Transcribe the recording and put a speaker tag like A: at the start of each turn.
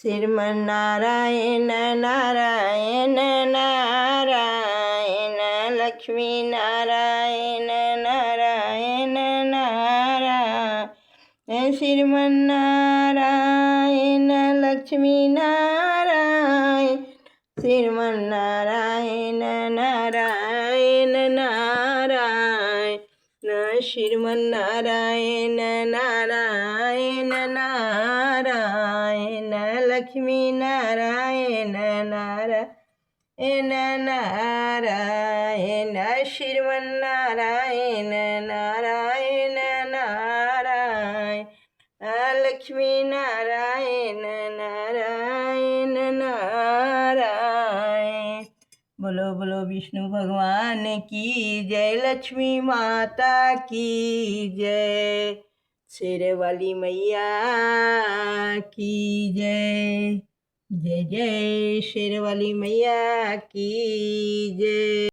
A: શ્રીમન નારાયણ નારાયણ નારાયણ લક્ષ્મી નારાયણ નારાયણ નારાયણ શ્રીમન નારાયણ લક્ષ્મી નારાયણ શ્રીમન નારાયણ નારાયણ નારાયણ શ્રીમન નારાયણ નારાયણ નારાયણ લક્ષ્મી નારાયણ નારાયણ નારાયણ શ્રીમન નારાયણ નારાયણ નારાયણ લક્ષ્મી નારાયણ નારાયણ નારાયણ। બોલો બોલો વિષ્ણુ ભગવાન की जय, लक्ष्मी माता की जय, शेर वाली मैया की जय, जय जय शेर वाली मैया की जय।